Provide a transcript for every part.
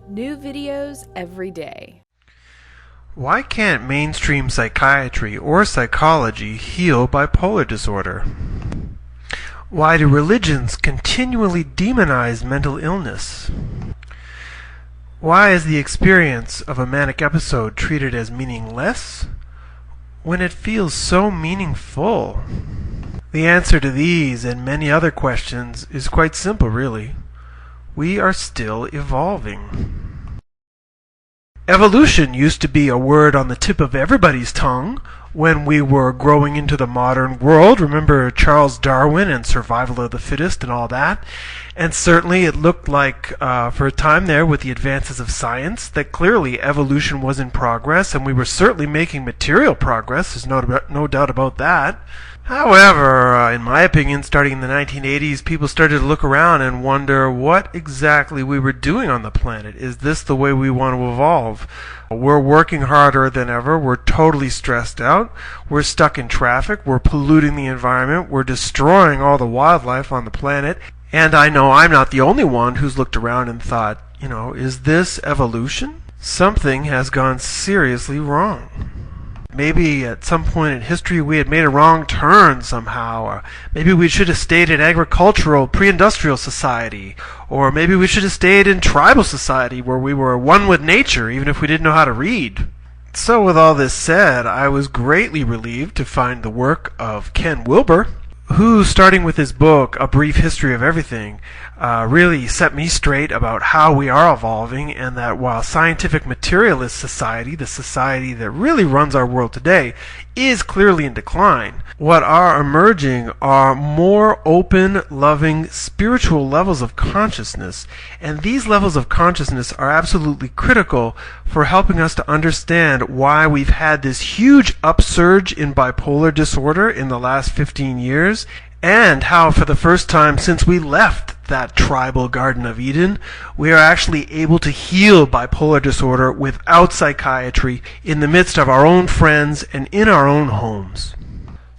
New videos every day. Why can't mainstream psychiatry or psychology heal bipolar disorder? Why do religions continually demonize mental illness? Why is the experience of a manic episode treated as meaningless when it feels so meaningful? The answer to these and many other questions is quite simple, really. We are still evolving. Evolution used to be a word on the tip of everybody's tongue when we were growing into the modern world. Remember Charles Darwin and survival of the fittest and all that? And certainly it looked like, for a time there, with the advances of science, that clearly evolution was in progress, and we were certainly making material progress. There's no doubt about that. However, in my opinion, starting in the 1980s, people started to look around and wonder what exactly we were doing on the planet. Is this the way we want to evolve? We're working harder than ever. We're totally stressed out. We're stuck in traffic. We're polluting the environment. We're destroying all the wildlife on the planet. And I know I'm not the only one who's looked around and thought, is this evolution? Something has gone seriously wrong. Maybe at some point in history we had made a wrong turn somehow, or maybe we should have stayed in agricultural, pre-industrial society, or maybe we should have stayed in tribal society where we were one with nature, even if we didn't know how to read. So with all this said, I was greatly relieved to find the work of Ken Wilber, who, starting with his book, A Brief History of Everything, really set me straight about how we are evolving, and that while scientific materialist society, the society that really runs our world today, is clearly in decline, what are emerging are more open, loving, spiritual levels of consciousness, and these levels of consciousness are absolutely critical for helping us to understand why we've had this huge upsurge in bipolar disorder in the last 15 years, and how for the first time since we left that tribal Garden of Eden, we are actually able to heal bipolar disorder without psychiatry in the midst of our own friends and in our own homes.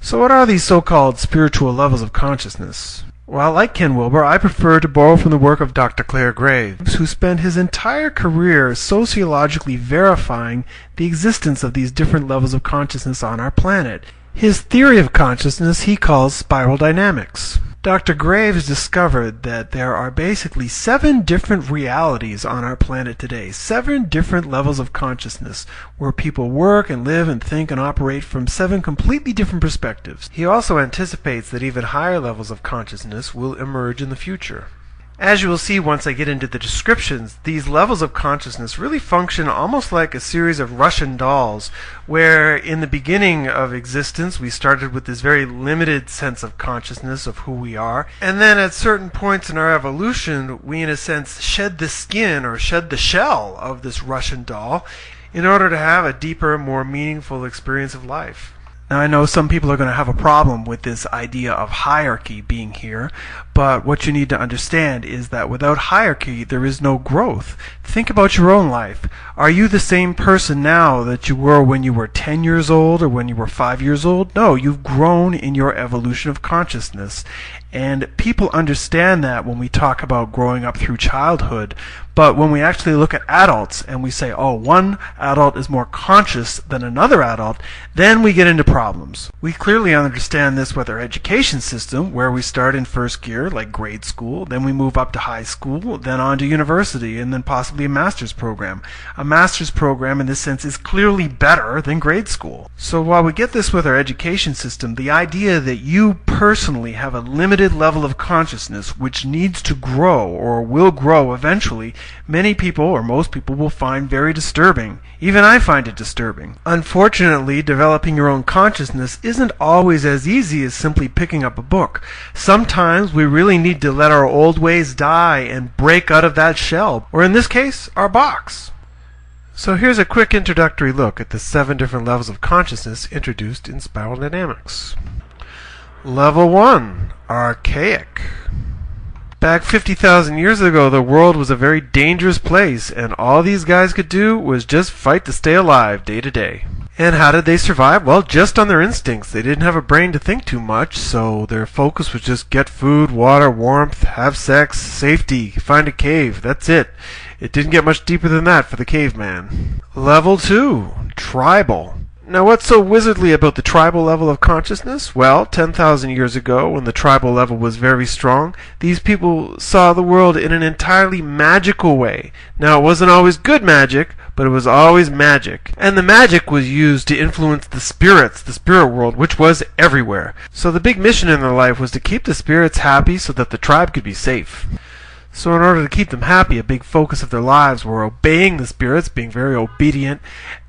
So what are these so-called spiritual levels of consciousness? Well, like Ken Wilber, I prefer to borrow from the work of Dr. Clare Graves, who spent his entire career sociologically verifying the existence of these different levels of consciousness on our planet. His theory of consciousness he calls spiral dynamics. Dr. Graves discovered that there are basically 7 different realities on our planet today, 7 different levels of consciousness, where people work and live and think and operate from 7 completely different perspectives. He also anticipates that even higher levels of consciousness will emerge in the future. As you will see once I get into the descriptions, these levels of consciousness really function almost like a series of Russian dolls, where in the beginning of existence we started with this very limited sense of consciousness of who we are, and then at certain points in our evolution we in a sense shed the skin or shed the shell of this Russian doll in order to have a deeper, more meaningful experience of life. Now, I know some people are going to have a problem with this idea of hierarchy being here, but what you need to understand is that without hierarchy, there is no growth. Think about your own life. Are you the same person now that you were when you were 10 years old or when you were 5 years old? No, you've grown in your evolution of consciousness. And people understand that when we talk about growing up through childhood. But when we actually look at adults and we say, oh, one adult is more conscious than another adult, then we get into problems. We clearly understand this with our education system, where we start in first year, like grade school, then we move up to high school, then on to university, and then possibly a master's program. A master's program, in this sense, is clearly better than grade school. So while we get this with our education system, the idea that you personally have a limited level of consciousness which needs to grow or will grow eventually, many people, or most people, will find very disturbing. Even I find it disturbing. Unfortunately, developing your own consciousness isn't always as easy as simply picking up a book. Sometimes we really need to let our old ways die and break out of that shell, or in this case, our box. So here's a quick introductory look at the 7 different levels of consciousness introduced in spiral dynamics. Level 1, archaic. Back 50,000 years ago, the world was a very dangerous place, and all these guys could do was just fight to stay alive day to day. And how did they survive? Well, just on their instincts. They didn't have a brain to think too much, so their focus was just get food, water, warmth, have sex, safety, find a cave. That's it. It didn't get much deeper than that for the caveman. Level 2, tribal. Now, what's so wizardly about the tribal level of consciousness? Well, 10,000 years ago, when the tribal level was very strong, these people saw the world in an entirely magical way. Now, it wasn't always good magic, but it was always magic. And the magic was used to influence the spirits, the spirit world, which was everywhere. So the big mission in their life was to keep the spirits happy so that the tribe could be safe. So in order to keep them happy, a big focus of their lives were obeying the spirits, being very obedient,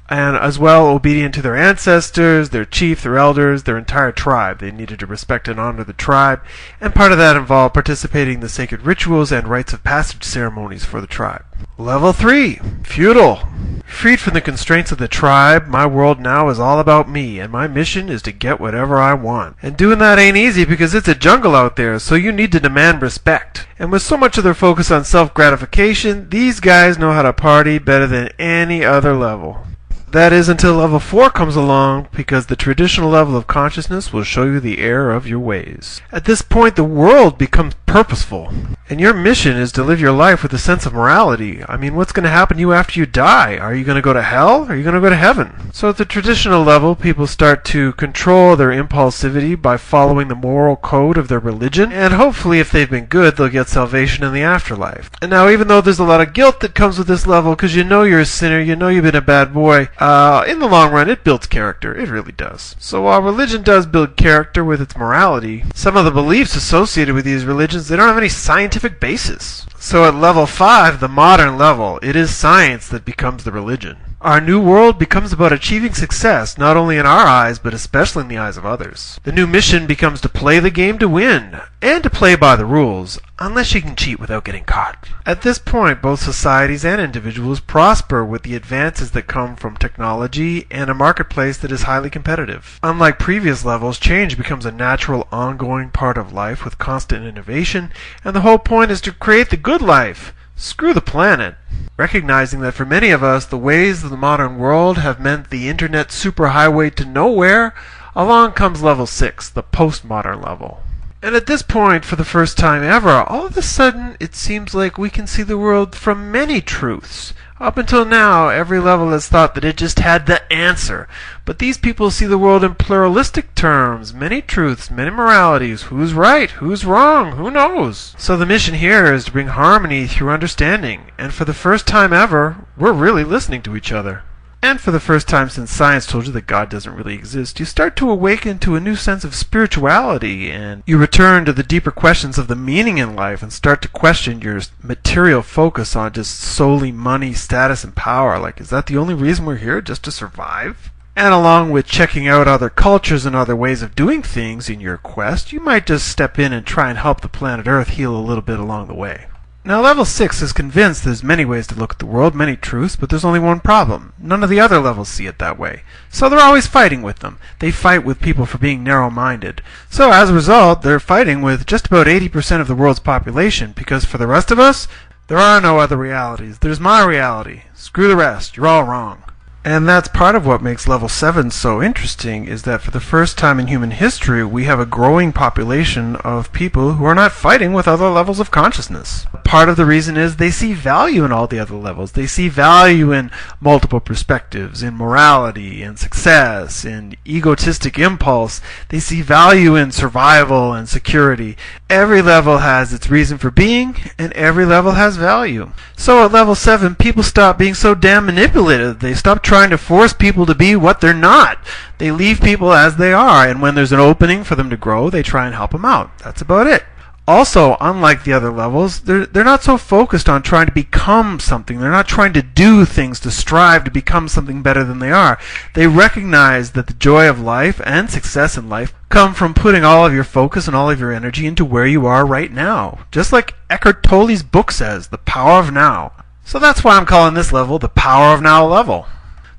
and as well obedient to their ancestors, their chief, their elders, their entire tribe. They needed to respect and honor the tribe, and part of that involved participating in the sacred rituals and rites of passage ceremonies for the tribe. Level 3, feudal. Freed from the constraints of the tribe, my world now is all about me, and my mission is to get whatever I want. And doing that ain't easy because it's a jungle out there, so you need to demand respect. And with so much of their focus on self-gratification, these guys know how to party better than any other level. That is until level 4 comes along, because the traditional level of consciousness will show you the error of your ways. At this point, the world becomes purposeful, and your mission is to live your life with a sense of morality. I mean, what's going to happen to you after you die? Are you going to go to hell? Or are you going to go to heaven? So at the traditional level, people start to control their impulsivity by following the moral code of their religion, and hopefully if they've been good, they'll get salvation in the afterlife. And now, even though there's a lot of guilt that comes with this level, because you know you're a sinner, you know you've been a bad boy, in the long run, it builds character. It really does. So while religion does build character with its morality, some of the beliefs associated with these religions, they don't have any scientific basis. So at level 5, the modern level, it is science that becomes the religion. Our new world becomes about achieving success, not only in our eyes, but especially in the eyes of others. The new mission becomes to play the game to win, and to play by the rules, unless you can cheat without getting caught. At this point, both societies and individuals prosper with the advances that come from technology and a marketplace that is highly competitive. Unlike previous levels, change becomes a natural, ongoing part of life with constant innovation, and the whole point is to create the good life. Screw the planet. Recognizing that for many of us, the ways of the modern world have meant the internet superhighway to nowhere, along comes level 6, the postmodern level. And at this point, for the first time ever, all of a sudden it seems like we can see the world from many truths. Up until now, every level has thought that it just had the answer. But these people see the world in pluralistic terms, many truths, many moralities. Who's right? Who's wrong? Who knows? So the mission here is to bring harmony through understanding. And for the first time ever, we're really listening to each other. And for the first time since science told you that God doesn't really exist, you start to awaken to a new sense of spirituality, and you return to the deeper questions of the meaning in life and start to question your material focus on just solely money, status, and power. Like, is that the only reason we're here, just to survive? And along with checking out other cultures and other ways of doing things in your quest, you might just step in and try and help the planet Earth heal a little bit along the way. Now, level 6 is convinced there's many ways to look at the world, many truths, but there's only one problem. None of the other levels see it that way. So they're always fighting with them. They fight with people for being narrow-minded. So as a result, they're fighting with just about 80% of the world's population, because for the rest of us, there are no other realities. There's my reality. Screw the rest. You're all wrong. And that's part of what makes level 7 so interesting, is that for the first time in human history, we have a growing population of people who are not fighting with other levels of consciousness. Part of the reason is they see value in all the other levels. They see value in multiple perspectives, in morality, in success, in egotistic impulse. They see value in survival and security. Every level has its reason for being, and every level has value. So at level 7, people stop being so damn manipulative. They stop trying to force people to be what they're not. They leave people as they are, and when there's an opening for them to grow, they try and help them out. That's about it. Also, unlike the other levels, they're not so focused on trying to become something. They're not trying to do things to strive to become something better than they are. They recognize that the joy of life and success in life come from putting all of your focus and all of your energy into where you are right now. Just like Eckhart Tolle's book says, The Power of Now. So that's why I'm calling this level the Power of Now level.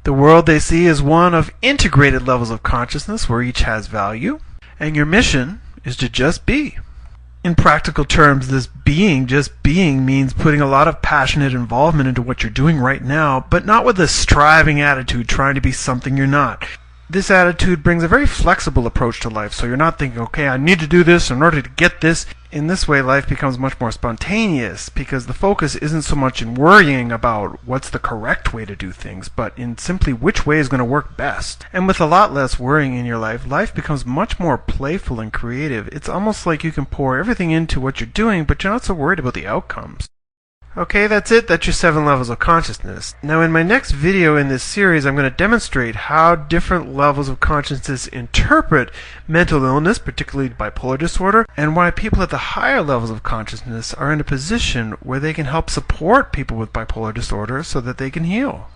The world they see is one of integrated levels of consciousness where each has value, and your mission is to just be. In practical terms, this just being, means putting a lot of passionate involvement into what you're doing right now, but not with a striving attitude trying to be something you're not. This attitude brings a very flexible approach to life, so you're not thinking, okay, I need to do this in order to get this. In this way, life becomes much more spontaneous, because the focus isn't so much in worrying about what's the correct way to do things, but in simply which way is going to work best. And with a lot less worrying in your life, life becomes much more playful and creative. It's almost like you can pour everything into what you're doing, but you're not so worried about the outcomes. Okay, that's it. That's your 7 levels of consciousness. Now, in my next video in this series, I'm going to demonstrate how different levels of consciousness interpret mental illness, particularly bipolar disorder, and why people at the higher levels of consciousness are in a position where they can help support people with bipolar disorder so that they can heal.